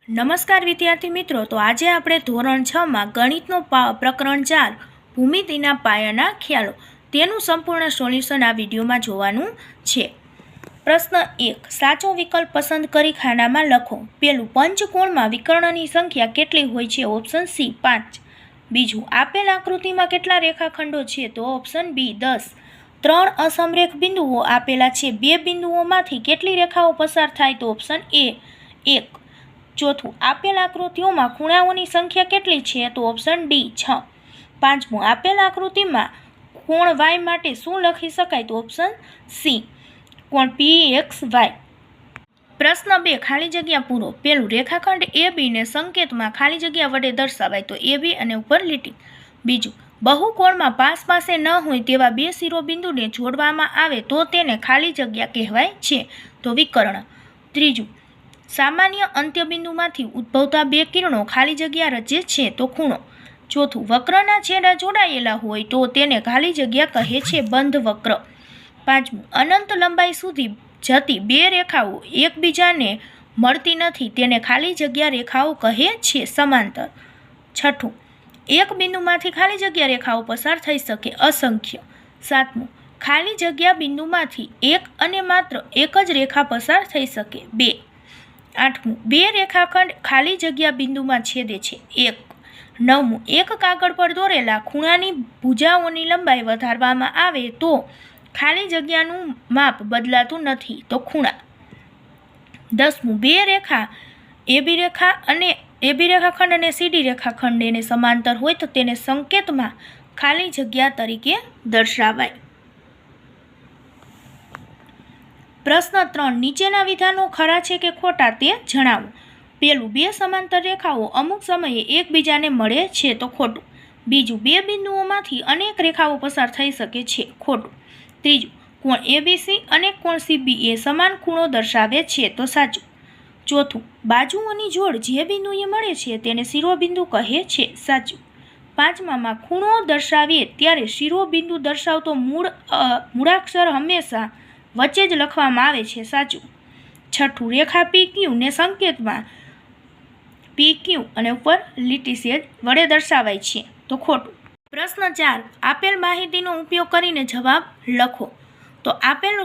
નમસ્કાર વિદ્યાર્થી મિત્રો, તો આજે આપણે ધોરણ 6માં ગણિતનો પ્રકરણ 4 ભૂમિતિના પાયાના ખ્યાલો તેનું સંપૂર્ણ સોલ્યુશન આ વિડીયોમાં જોવાનું છે. પ્રશ્ન 1, સાચો વિકલ્પ પસંદ કરી ખાનામાં લખો. પહેલું, પંચકોણમાં વિકર્ણની સંખ્યા કેટલી હોય છે? Option C 5. બીજું, આપેલ આકૃતિમાં કેટલા રેખાખંડો છે? તો ઓપ્શન બી 10. 3 અસમરેખ બિંદુઓ આપેલા છે. 2 બિંદુઓમાંથી કેટલી રેખાઓ પસાર થાય? તો ઓપ્શન એ 1. ચોથું, આપેલ આકૃતિઓમાં ખૂણાઓની સંખ્યા કેટલી છે? તો ઓપ્શન ડી 6. પાંચમું, આપેલ આકૃતિમાં કોણ y માટે શું લખી શકાય? તો ઓપ્શન સી કોણ PXY. પ્રશ્ન 2, ખાલી જગ્યા પૂરો. પહેલું, રેખાખંડ AB ને સંકેતમાં ખાલી જગ્યા વડે દર્શાવાય. તો AB અને ઉપર લીટી. બીજું, બહુકોણમાં પાસે ન હોય તેવા બે શિરોબિંદુને જોડવામાં આવે તો તેને ખાલી જગ્યા કહેવાય છે. તો વિકર્ણ. ત્રીજું, સામાન્ય અંત્યબિંદુમાંથી ઉદ્ભવતા બે કિરણો ખાલી જગ્યા રચે છે. તો ખૂણો. ચોથું, વક્રના છેડા જોડાયેલા હોય તો તેને ખાલી જગ્યા કહે છે બંધ વક્ર. પાંચમું, અનંત લંબાઈ સુધી જતી બે રેખાઓ એકબીજાને મળતી નથી તેને ખાલી જગ્યા રેખાઓ કહે છે સમાંતર. છઠ્ઠું, એક બિંદુમાંથી ખાલી જગ્યા રેખાઓ પસાર થઈ શકે અસંખ્ય. સાતમું, ખાલી જગ્યા બિંદુમાંથી એક અને માત્ર એક જ રેખા પસાર થઈ શકે 2. આઠમું, બે રેખાખંડ ખાલી જગ્યા બિંદુમાં છેદે છે 1. નવમું, એક કાગળ પર દોરેલા ખૂણાની ભુજાઓની લંબાઈ વધારવામાં આવે તો ખાલી જગ્યાનું માપ બદલાતું નથી. તો ખૂણા. 10મું, બે રેખા AB રેખાખંડ અને CD રેખાખંડ એને સમાંતર હોય તો તેને સંકેતમાં ખાલી જગ્યા તરીકે દર્શાવાય. પ્રશ્ન 3, નીચેના વિધાનો ખરા છે કે ખોટા તે જણાવો. પહેલું, બે સમાંતર રેખાઓ અમુક સમયે એકબીજાને મળે છે. તો ખોટું. બીજું, બે બિંદુઓમાંથી અનેક રેખાઓ પસાર થઈ શકે છે. ખોટું. ત્રીજું, કોણ ABC અને કોણ CBA સમાન ખૂણો દર્શાવે છે. તો સાચું. ચોથું, બાજુઓની જોડ જે બિંદુએ મળે છે તેને શિરોબિંદુ કહે છે. સાચું. પાંચમામાં, ખૂણો દર્શાવીએ ત્યારે શિરોબિંદુ દર્શાવતો મૂળાક્ષર હંમેશા વચ્ચે જ લખવામાં આવે છે. સાચું. છઠ્ઠું, રેખા PQ ને સંકેતમાં PQ અને ઉપર લીટી સેજ વડે દર્શાવાય છે. તો ખોટું. પ્રશ્ન 4, આપેલ માહિતીનો ઉપયોગ કરીને જવાબ લખો. તો આપેલ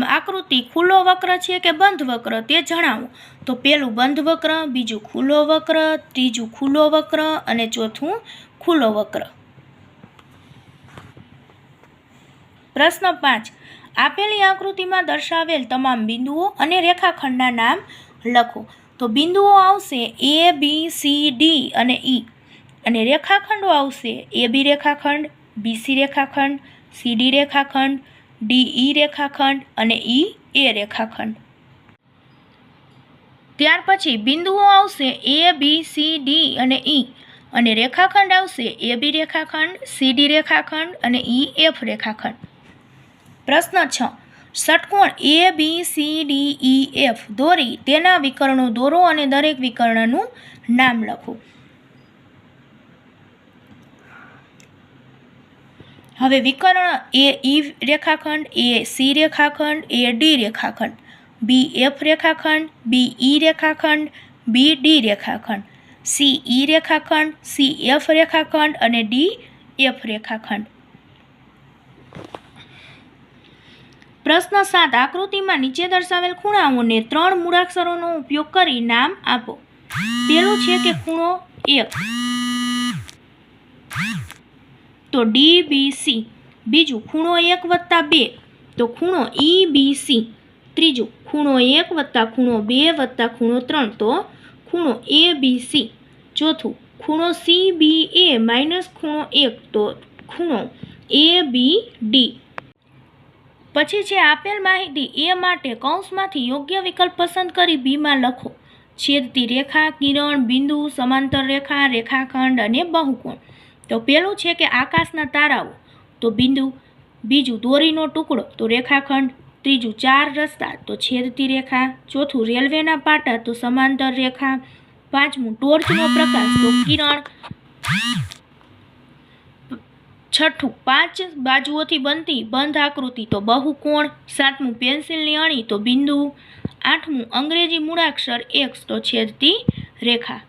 આકૃતિ ખુલ્લો વક્ર છે કે બંધ વક્ર તે જણાવો. તો પહેલું બંધ વક્ર, બીજું ખુલ્લો વક્ર, ત્રીજું ખુલ્લો વક્ર અને ચોથું ખુલ્લો વક્ર. પ્રશ્ન 5, આપેલી આકૃતિમાં દર્શાવેલ તમામ બિંદુઓ અને રેખાખંડના નામ લખો. તો બિંદુઓ આવશે A, B, C, D અને E અને રેખાખંડો આવશે AB રેખાખંડ, BC રેખાખંડ, CD રેખાખંડ, DE રેખાખંડ અને EA રેખાખંડ. ત્યાર પછી બિંદુઓ આવશે A, B, C, D અને E અને રેખાખંડ આવશે AB રેખાખંડ, CD રેખાખંડ અને EF રેખાખંડ. પ્રશ્ન 6, ષટકોણ ABCDEF દોરી તેના વિકર્ણો દોરો અને દરેક વિકર્ણનું નામ લખો. હવે વિકર્ણ AE રેખાખંડ, AC રેખાખંડ, AD રેખાખંડ, BF રેખાખંડ, BE રેખાખંડ, BD રેખાખંડ, CE રેખાખંડ, CF રેખાખંડ અને DF રેખાખંડ. પ્રશ્ન 7, આકૃતિમાં નીચે દર્શાવેલ ખૂણાઓને 3 મૂળાક્ષરોનો ઉપયોગ કરી નામ આપો. પહેલું છે કે ખૂણો 1 તો DBC. બીજું, ખૂણો 1+2 તો ખૂણો EBC. ત્રીજું, ખૂણો 1 + ખૂણો 2 + ખૂણો 3 તો ખૂણો ABC. ચોથું, ખૂણો CBA - ખૂણો 1 તો ખૂણો ABD. પછી છે આપેલ માહિતી A માટે કૌંસમાંથી યોગ્ય વિકલ્પ પસંદ કરી B માં લખો. છેદતી રેખા, કિરણ, બિંદુ, સમાંતર રેખા, રેખાખંડ અને બહુકોણ. તો પહેલું છે કે આકાશના તારાઓ તો બિંદુ, બીજું દોરીનો ટુકડો તો રેખાખંડ, ત્રીજું 4 રસ્તા તો છેદતી રેખા, ચોથું રેલવેના પાટા તો સમાંતર રેખા, પાંચમું ટોર્ચનો પ્રકાશ તો કિરણ, છઠ્ઠું 5 બાજુઓથી બનતી બંધ આકૃતિ તો બહુકોણ, સાતમું પેન્સિલની અણી તો બિંદુ, આઠમું અંગ્રેજી મૂળાક્ષર X તો છેદતી રેખા.